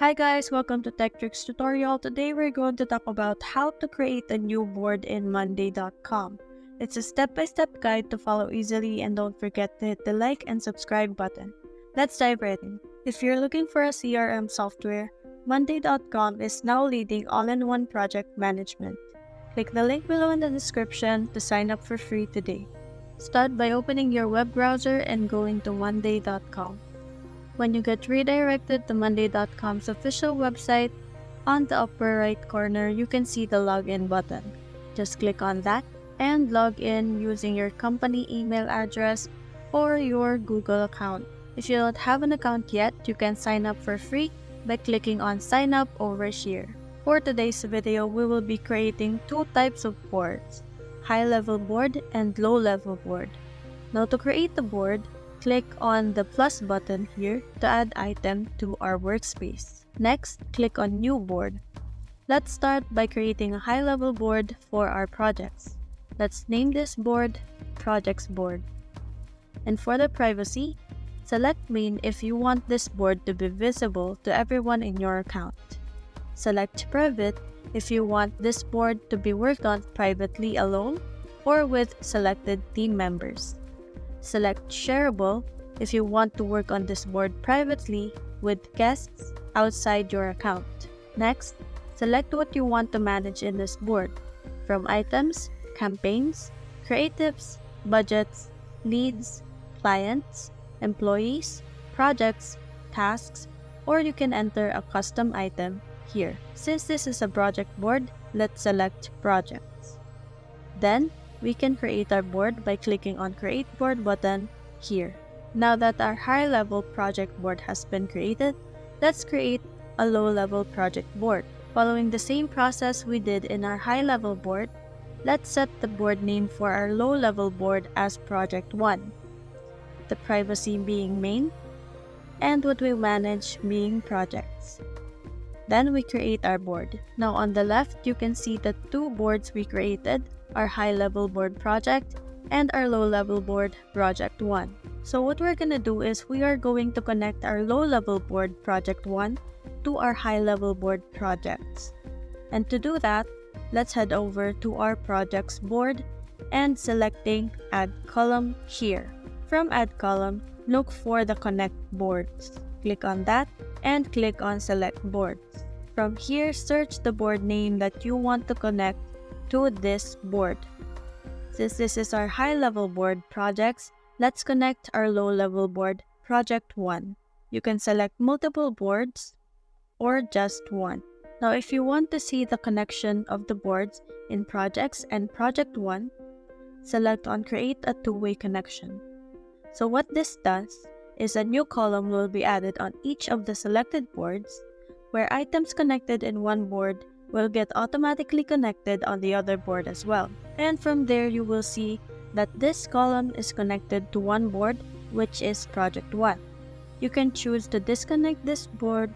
Hi guys, welcome to Tech Tricks tutorial. Today we're going to talk about how to create a new board in Monday.com. It's a step-by-step guide to follow easily, and don't forget to hit the like and subscribe button. Let's dive right in. If you're looking for a CRM software, Monday.com is now leading all-in-one project management. Click the link below in the description to sign up for free today. Start by opening your web browser and going to Monday.com. When you get redirected to Monday.com's official website, on the upper right corner you can see the login button. Just click on that and log in using your company email address or your Google account. If you don't have an account yet, you can sign up for free by clicking on sign up over here. For today's video, we will be creating two types of boards, high-level board and low-level board. Now to create the board, click on the plus button here to add item to our workspace. Next, click on New Board. Let's start by creating a high-level board for our projects. Let's name this board Projects Board. And for the privacy, select Main if you want this board to be visible to everyone in your account. Select Private if you want this board to be worked on privately alone or with selected team members. Select Shareable if you want to work on this board privately with guests outside your account. Next, select what you want to manage in this board, from items, campaigns, creatives, budgets, leads, clients, employees, projects, tasks, or you can enter a custom item here. Since this is a project board, let's select Projects. Then, we can create our board by clicking on Create Board button here. Now that our high-level project board has been created, let's create a low-level project board. Following the same process we did in our high-level board, let's set the board name for our low-level board as Project 1, the privacy being main, and what we manage being projects. Then we create our board. Now on the left, you can see the two boards we created, our high-level board project and our low-level board project 1. So what we're gonna do is we are going to connect our low-level board project 1 to our high-level board projects. And to do that, let's head over to our projects board and selecting Add Column here. From Add Column, look for the Connect Boards. Click on that and click on Select Boards. From here, search the board name that you want to connect to this board. Since this is our high-level board projects, let's connect our low-level board project 1. You can select multiple boards or just one. Now if you want to see the connection of the boards in projects and project 1, select on Create a two-way connection. So what this does is a new column will be added on each of the selected boards, where items connected in one board will get automatically connected on the other board as well. And from there you will see that this column is connected to one board, which is Project 1. You can choose to disconnect this board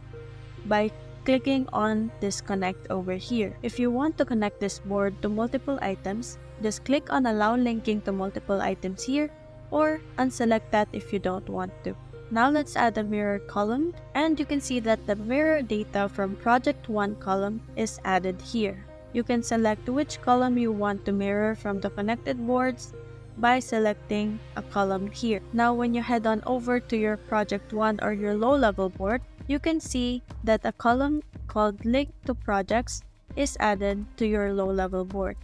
by clicking on Disconnect over here. If you want to connect this board to multiple items, just click on Allow linking to multiple items here, or unselect that if you don't want to. Now let's add a mirror column, and you can see that the mirror data from Project 1 column is added here. You can select which column you want to mirror from the connected boards by selecting a column here. Now when you head on over to your Project 1 or your low-level board, you can see that a column called Link to Projects is added to your low-level board.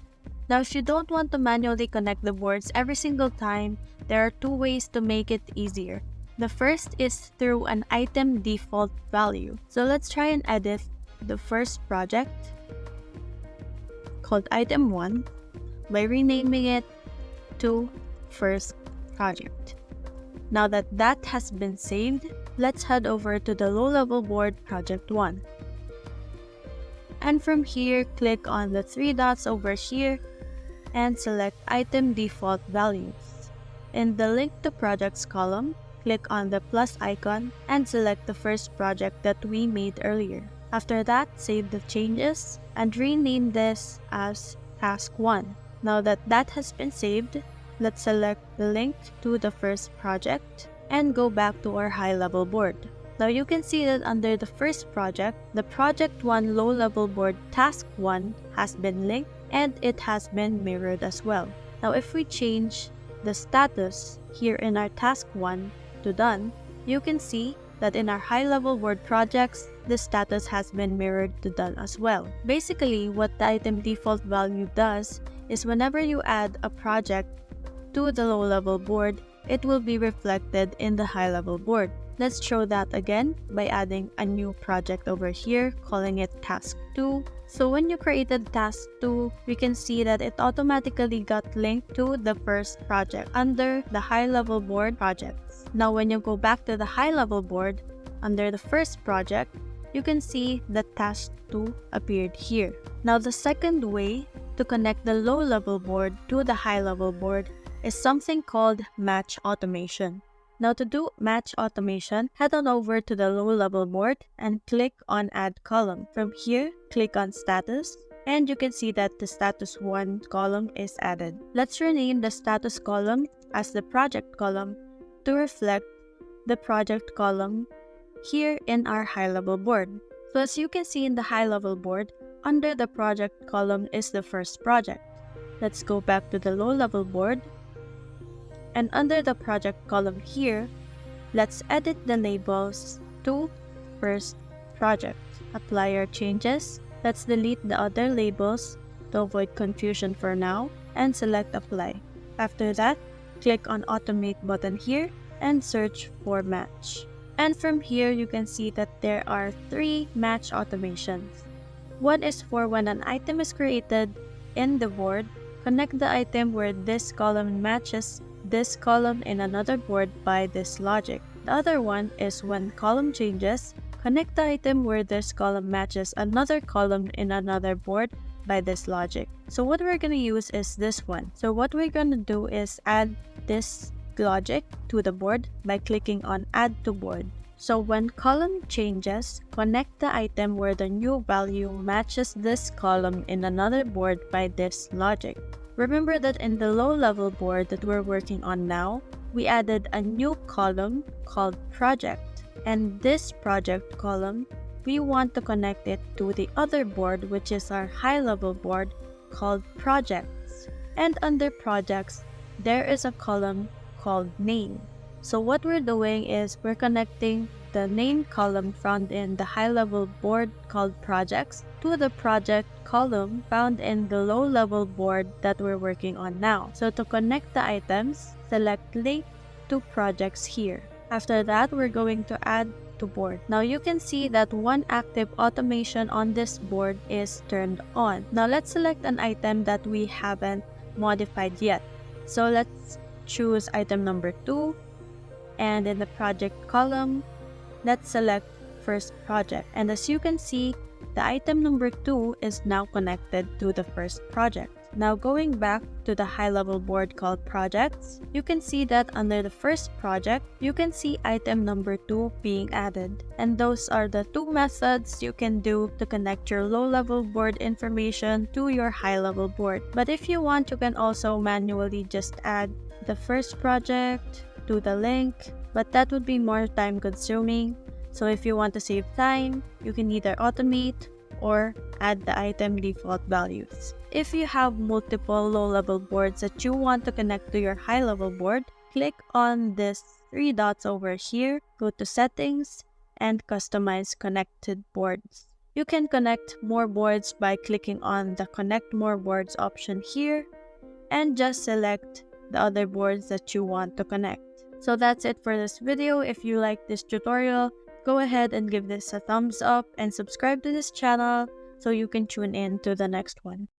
Now if you don't want to manually connect the boards every single time, there are two ways to make it easier. The first is through an item default value. So let's try and edit the first project called item 1 by renaming it to first project. Now that that has been saved, let's head over to the low-level board project 1. And from here, click on the three dots over here and select item default values. In the link to projects column, click on the plus icon and select the first project that we made earlier. After that, save the changes and rename this as Task 1. Now that that has been saved, let's select the link to the first project and go back to our high-level board. Now you can see that under the first project, the project 1 low-level board task 1 has been linked and it has been mirrored as well. Now if we change the status here in our task 1 to done, you can see that in our high-level board projects, the status has been mirrored to done as well. Basically, what the item default value does is whenever you add a project to the low-level board, it will be reflected in the high-level board. Let's show that again by adding a new project over here, calling it task 2. So when you created task 2, we can see that it automatically got linked to the first project under the high-level board projects. Now when you go back to the high-level board, under the first project, you can see that task 2 appeared here. Now the second way to connect the low-level board to the high-level board is something called match automation. Now to do match automation, head on over to the low-level board and click on Add Column. From here, click on Status, and you can see that the Status 1 column is added. Let's rename the Status column as the Project column to reflect the Project column here in our high-level board. So as you can see in the high-level board, under the Project column is the first project. Let's go back to the low-level board. And under the project column here, let's edit the labels to first project. Apply our changes. Let's delete the other labels to avoid confusion for now and select apply. After that, click on automate button here and search for match. And from here, you can see that there are 3 match automations. One is for when an item is created in the board, connect the item where this column matches this column in another board by this logic. The other one is when column changes, connect the item where this column matches another column in another board by this logic. So what we're going to use is this one. So what we're going to do is add this logic to the board by clicking on Add to Board. So when column changes, connect the item where the new value matches this column in another board by this logic. Remember that in the low-level board that we're working on now, we added a new column called Project. And this Project column, we want to connect it to the other board, which is our high-level board called Projects. And under Projects, there is a column called Name. So what we're doing is we're connecting the name column found in the high-level board called Projects to the project column found in the low-level board that we're working on now. So to connect the items, select Link to Projects here. After that, we're going to add to board. Now you can see that one active automation on this board is turned on. Now let's select an item that we haven't modified yet. So let's choose item number 2, and in the project column, let's select first project. And as you can see, the item number 2 is now connected to the first project. Now going back to the high-level board called Projects, you can see that under the first project, you can see item number 2 being added. And those are the 2 methods you can do to connect your low-level board information to your high-level board. But if you want, you can also manually just add the first project to the link, but that would be more time-consuming. So if you want to save time, you can either automate or add the item default values. If you have multiple low-level boards that you want to connect to your high-level board, click on this 3 dots over here, go to Settings, and Customize Connected Boards. You can connect more boards by clicking on the Connect More Boards option here, and just select the other boards that you want to connect. So that's it for this video. If you like this tutorial, go ahead and give this a thumbs up and subscribe to this channel so you can tune in to the next one.